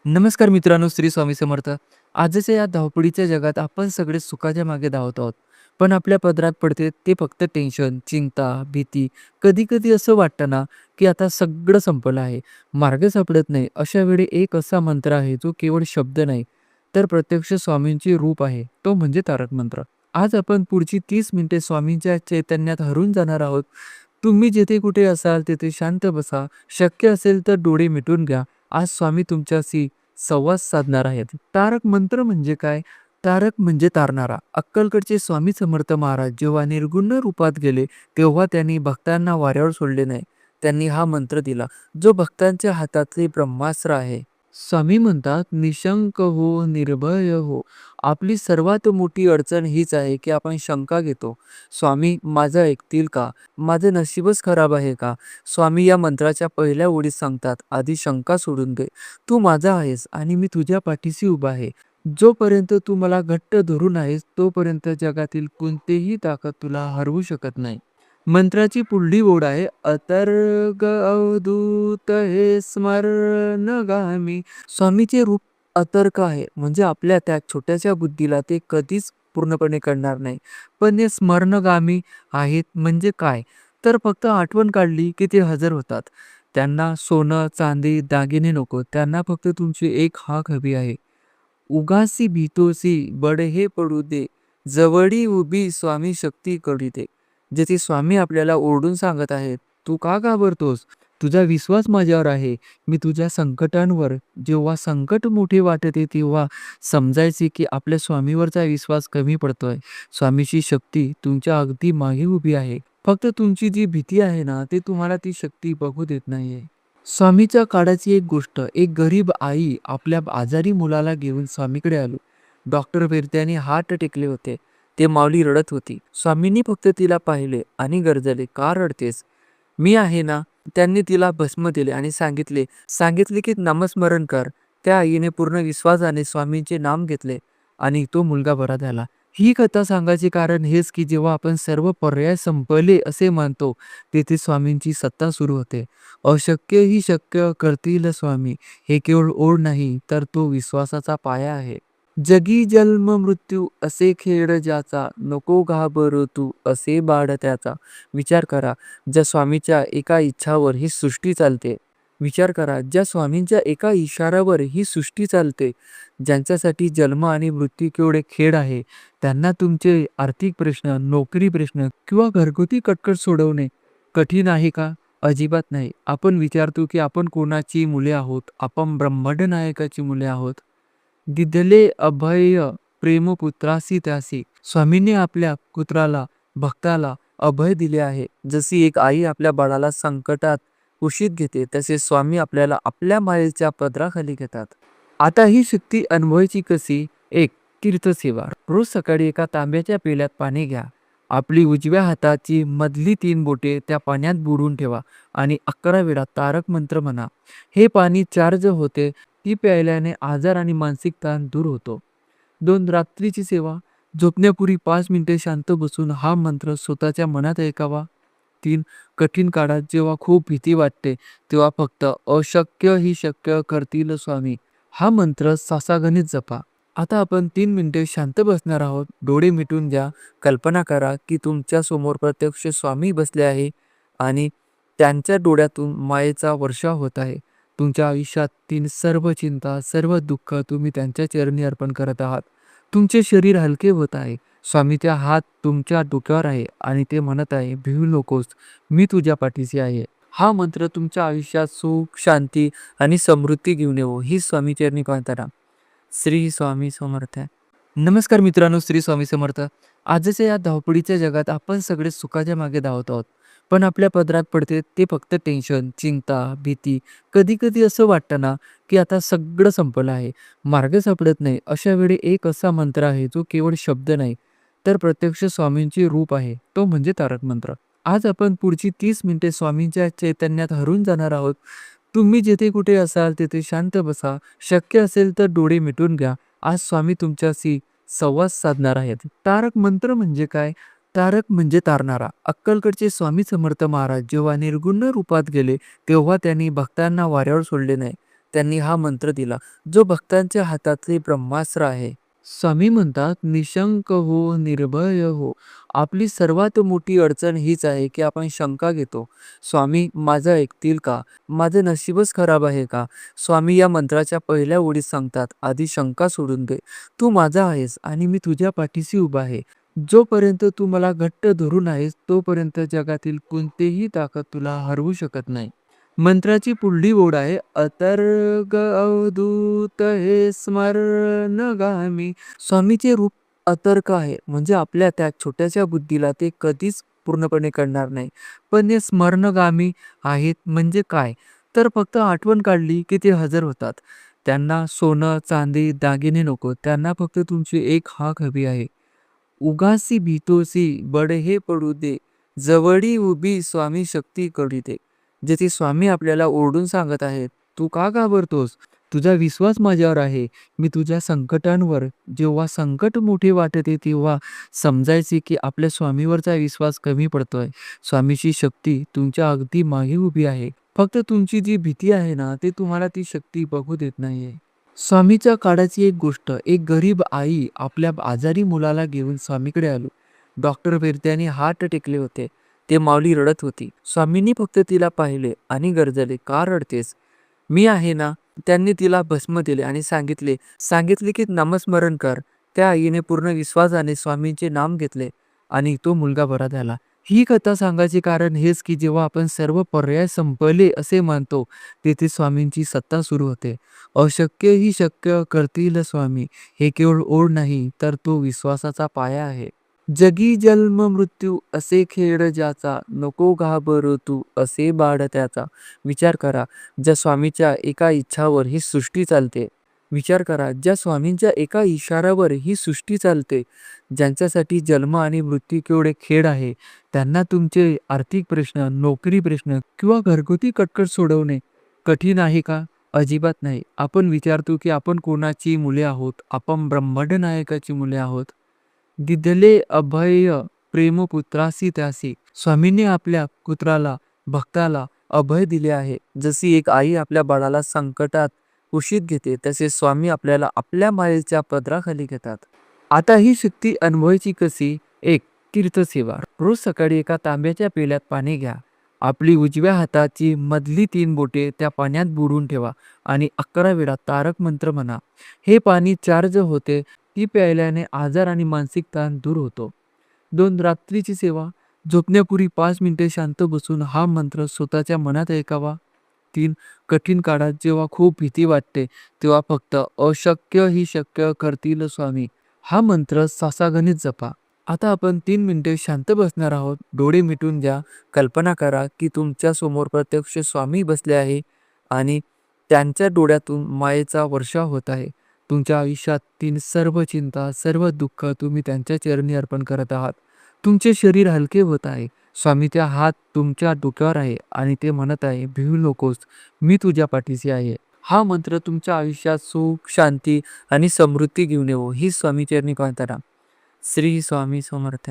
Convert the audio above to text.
नमस्कार मित्रांनो, श्री स्वामी समर्थ. आजच्या या धावपळीच्या जगात आपण सगळे सुखाच्या मागे धावत आहोत. पण आपल्या पदरात पडते ते फक्त टेन्शन, चिंता, भीती. कधी-कधी असं वाटतं ना, की आता सगळं संपलं आहे. मार्ग सापडत नाही. अशा वेळी एक असा मंत्र आहे, जो केवळ शब्द नाही, तर प्रत्यक्ष स्वामींचे रूप आहे. तो म्हणजे तारक मंत्र. आज आपण पुढची 30 मिनिटे स्वामींच्या चैतन्यात हरवून जाणार आहोत. तुम्ही जिथे कुठे असाल तिथे शांत बसा. शक्य असेल तर डोळे मिटून घ्या. आज स्वामी तुमच्याशी संवाद साधणार आहेत. तारक मंत्र म्हणजे काय? तारक म्हणजे तारणारा. अक्कलकोटचे स्वामी समर्थ महाराज जेव्हा निर्गुण रूपात गेले, तेव्हा त्यांनी भक्तांना वाऱ्यावर सोडले नाही. त्यांनी हा मंत्र दिला, जो भक्तांच्या हातातले ब्रह्मास्त्र आहे. स्वामी म्हणतात, निशंक हो, निर्भय हो. आपली सर्वात मोठी अडचण हीच आहे, की आपण शंका घेतो. स्वामी माझं ऐकतील का? माझं नशीबच खराब आहे का? स्वामी या मंत्राच्या पहिल्या ओळीत सांगतात, आधी शंका सोडून दे. तू माझा आहेस आणि मी तुझ्या पाठीशी उभा आहे. जोपर्यंत तू मला घट्ट धरून आहेस, तोपर्यंत जगातील कोणतीही ताकद तुला हरवू शकत नाही. मंत्राची पुढली ओळ आहे, अतर्ग अवधूत हे स्मरणगामी. स्वामीचे रूप अतर्क आहे, म्हणजे आपल्या त्या छोट्याशा बुद्धीला ते कधीच पूर्णपणे कळणार नाही. पण हे स्मरणगामी आहेत म्हणजे काय? तर फक्त आठवण काढली की ते हजर होतात. त्यांना सोनं, चांदी, दागिने नको. त्यांना फक्त तुमची एक हाक हवी आहे. उगासी भीतोसी बडहे पडू दे, जवळी उभी स्वामी शक्ती करू दे. जेथे स्वामी आपल्याला ओरडून सांगत आहेत, तू का घाबरतोस? तुझा विश्वास माझ्यावर आहे. मी तुझ्या संकटांवर. जेव्हा संकट मोठे वाटते तेव्हा समजायचे की आपल्या स्वामीवरचा विश्वास कमी पडतोय. स्वामीची शक्ती तुमच्या अगदी मागे उभी आहे. फक्त तुमची जी भीती आहे ना, ते तुम्हाला ती शक्ती बघू देत नाहीये. स्वामीच्या काळाची एक गोष्ट. एक गरीब आई आपल्या आजारी मुलाला घेऊन स्वामीकडे आलो. डॉक्टर वैद्यांनी हात टेकले होते. ते माऊली रडत होती. स्वामींनी फक्त तिला पाहिले आणि गरजले, का रडतेस? मी आहे ना. त्यांनी तिला भस्म दिले आणि सांगितले सांगितले की नामस्मरण कर. त्या आईने पूर्ण विश्वासाने स्वामींचे नाम घेतले आणि तो मुलगा बरा झाला. ही कथा सांगायचे कारण हेच की जेव्हा आपण सर्व पर्याय संपले असे मानतो, तेथे स्वामींची सत्ता सुरू होते. अशक्य ही शक्य करतील स्वामी. हे केवळ ओढ नाही, तर तो विश्वासाचा पाया आहे. जगी जन्म मृत्यू असे खेळ ज्याचा, नको घाबरू तू असे बाळ त्याचा. विचार करा, ज्या स्वामीच्या एका इच्छावर ही सृष्टी चालते. विचार करा, ज्या स्वामींच्या एका इशाऱ्यावर ही सृष्टी चालते. ज्यांच्यासाठी जन्म आणि मृत्यू केवढे खेळ आहे, त्यांना तुमचे आर्थिक प्रश्न, नोकरी प्रश्न किंवा घरगुती कटकट सोडवणे कठीण आहे का? अजिबात नाही. आपण विचारतो की आपण कोणाची मुले आहोत? आपण ब्रह्मांड नायकाची मुले आहोत. दिदले अभय प्रेम पुत्रासी त्यासी. स्वामींनी आपल्या पुत्राला, भक्ताला अभय दिले आहे. जशी एक आई आपल्या बाळाला संकटात कुशीत घेते, तसे स्वामी आपल्याला आपल्या मायेच्या पदराखाली घेतात. आता ही शक्ती अनुभवायची कशी? एक, तीर्थसेवा. रोज सकाळी एका तांब्याच्या पेल्यात पाणी घ्या. आपली उजव्या हाताची मधली 3 बोटे त्या पाण्यात बुडवून ठेवा आणि 11 वेळा तारक मंत्र म्हणा. हे पाणी चार्ज होते. ती प्यायल्याने आजार आणि मानसिक ताण दूर होतो. 2, रात्रीची सेवा. झोपण्यापूर्वी 5 मिनिटे शांत बसून हा मंत्र स्वतःच्या मनात ऐकावा. 3, कठीण काळात जेव्हा खूप भीती वाटते, तेव्हा फक्त अशक्य ही शक्य करतील स्वामी हा मंत्र सासागणित जपा. आता आपण 3 मिनिटे शांत बसणार आहोत. डोळे मिटून घ्या. कल्पना करा की तुमच्या समोर प्रत्यक्ष स्वामी बसले आहे आणि त्यांच्या डोळ्यातून मायेचा वर्षाव होत आहे. तुमच्या आयुष्यातील सर्व चिंता, सर्व दुःख तुम्ही त्यांच्या चरणी अर्पण करत आहात. तुमचे शरीर हलके होत आहे. स्वामीचा हात तुमच्या डोक्यावर आहे आणि ते म्हणत आहे, भिवू नकोस, मी तुझ्या पाठीशी आहे. हा मंत्र तुमच्या आयुष्यात सुख, शांती आणि समृद्धी घेऊन येवो. ही स्वामीचरणी प्रार्थना. श्री स्वामी समर्थ. नमस्कार मित्रांनो, श्री स्वामी समर्थ. आजच्या या धावपळीच्या जगात आपण सगळे सुखाच्या मागे धावत आहोत. पण आपल्या पदरात पडते ते फक्त टेन्शन, चिंता, भीती. कधी-कधी असं वाटतं ना, की आता सगळं संपलं आहे. मार्ग सापडत नाही. अशा वेळी एक असा मंत्र आहे, जो केवळ शब्द नाही, तर प्रत्यक्ष स्वामींचे रूप आहे. तो म्हणजे तारक मंत्र. आज आपण पुढची 30 मिनिटे स्वामींच्या चैतन्यात हरवून जाणार आहोत. तुम्ही जिथे कुठे असाल तिथे शांत बसा. शक्य असेल तर डोळे मिटून घ्या. आज स्वामी तुमच्याशी संवाद साधणार आहेत. तारक मंत्र म्हणजे काय? तारक म्हणजे तारणारा. अक्कलकोटचे स्वामी समर्थ महाराज जेव्हा निर्गुण रूपात गेले, तेव्हा त्यांनी भक्तांना वाऱ्यावर सोडले नाही. त्यांनी हा मंत्र दिला, जो भक्तांच्या हातातले ब्रह्मास्त्र आहे. स्वामी म्हणतात, निशंक हो, निर्भय हो. आपली सर्वात मोठी अडचण हीच आहे की आपण शंका घेतो. स्वामी माझं ऐकतील का? माझं नशीबच खराब आहे का? स्वामी या मंत्राच्या पहिल्या ओळीत सांगतात, आधी शंका सोडून दे. तू माझा आहेस आणि मी तुझ्या पाठीशी उभा आहे. जोपर्यंत तू मला घट्ट धरून आहेस, तोपर्यंत जगातील कोणतीही ताकद तुला हरवू शकत नाही. मंत्राची पुढली ओळ आहे, अतर्ग अवधूत हे स्मरणगामी. स्वामीचे रूप अतर्क आहे, म्हणजे आपल्या त्या छोट्याशा बुद्धीला ते कधीच पूर्णपणे कळणार नाही. पण हे स्मरणगामी आहेत म्हणजे काय? तर फक्त आठवण काढली की ते हजर होतात. त्यांना सोनं, चांदी, दागिने नको. त्यांना फक्त तुमची एक हाक हवी आहे. उगासी भीतोसी बडहे पडू दे, जवळी उभी स्वामी शक्ती करू दे. जेथे स्वामी आपल्याला ओरडून सांगत आहेत, तू का घाबरतोस? तुझा विश्वास माझ्यावर आहे. मी तुझ्या संकटांवर, जेव्हा संकट मोठे वाटते तेव्हा समजायचे की आपल्या स्वामीवरचा विश्वास कमी पडतोय. स्वामीची शक्ती तुमच्या अगदी मागे उभी आहे. फक्त तुमची जी भीती आहे ना, ते तुम्हाला ती शक्ती बघू देत नाहीये. स्वामीच्या काळाची एक गोष्ट, एक गरीब आई आपल्या आजारी मुलाला घेऊन स्वामीकडे आलो. डॉक्टर वैद्यांनी हात टेकले होते. ते माऊली रडत होती. स्वामींनी फक्त तिला पाहिले आणि गरजले, का रडतेस? मी आहे ना. त्यांनी तिला भस्म दिले आणि सांगितले सांगितले की नामस्मरण कर. त्या आईने पूर्ण विश्वासाने स्वामींचे नाम घेतले आणि तो मुलगा बरा झाला. ही कथा सांगायचे कारण हेच की जेव्हा आपण सर्व पर्याय संपले असे मानतो, तेथे स्वामींची सत्ता सुरू होते. अशक्य ही शक्य करतील स्वामी. हे केवळ ओढ नाही, तर तो विश्वासाचा पाया आहे. जगी जन्म मृत्यू असे खेळ ज्याचा, नको घाबरू तू असे बाळ त्याचा. विचार करा, ज्या स्वामीच्या एका इच्छावर ही सृष्टी चालते. विचार करा, ज्या स्वामींच्या एका इशाऱ्यावर ही सृष्टी चालते. ज्यांच्यासाठी जन्म आणि मृत्यू केवढे खेळ आहे, त्यांना तुमचे आर्थिक प्रश्न, नोकरी प्रश्न किंवा घरगुती कटकट सोडवणे कठीण आहे का? अजिबात नाही. आपण विचारतो की आपण कोणाची मुले आहोत? आपण ब्रह्मांड नायकाची मुले आहोत. दिदले अभय प्रेमपुत्रासी त्यासी. स्वामींनी आपल्या पुत्राला, भक्ताला अभय दिले आहे. जशी एक आई आपल्या बाळाला संकटात कुशीत घेते, तसे स्वामी आपल्याला आपल्या मायेच्या पदराखाली घेतात. आता ही शक्ती अनुभवायची कशी? एक, तीर्थसेवा. रोज सकाळी एका तांब्याच्या पेल्यात पाणी घ्या. आपली उजव्या हाताची मधली 3 बोटे त्या पाण्यात बुडवून ठेवा आणि 11 वेळा तारक मंत्र म्हणा. हे पाणी चार्ज होते. ती प्यायल्याने आजार आणि मानसिक ताण दूर होतो. 2, रात्रीची सेवा. झोपण्यापूर्वी 5 मिनिटे शांत बसून हा मंत्र स्वतःच्या मनात ऐकावा. 3, कठीण काळात जेव्हा खूप भीती वाटते, तेव्हा फक्त अशक्य ही शक्य करतील स्वामी हा मंत्र सासागणित जपा. आता आपण 3 मिनिटे शांत बसणार आहोत. डोळे मिटून द्या. कल्पना करा की तुमच्या समोर प्रत्यक्ष स्वामी बसले आहे आणि त्यांच्या डोळ्यातून मायेचा वर्षाव होत आहे. तुमच्या आयुष्यातील सर्व चिंता, सर्व दुःख तुम्ही त्यांच्या चरणी अर्पण करत आहात. तुमचे शरीर हलके होत आहे. स्वामीचा हात तुमच्या डोक्यावर आहे आणि ते म्हणत आहे, भिवू नकोस, मी तुझ्या पाठीशी आहे. हा मंत्र तुमच्या आयुष्यात सुख, शांती आणि समृद्धी घेऊन येवो ही स्वामीचरणी प्रार्थना. श्री स्वामी समर्थ.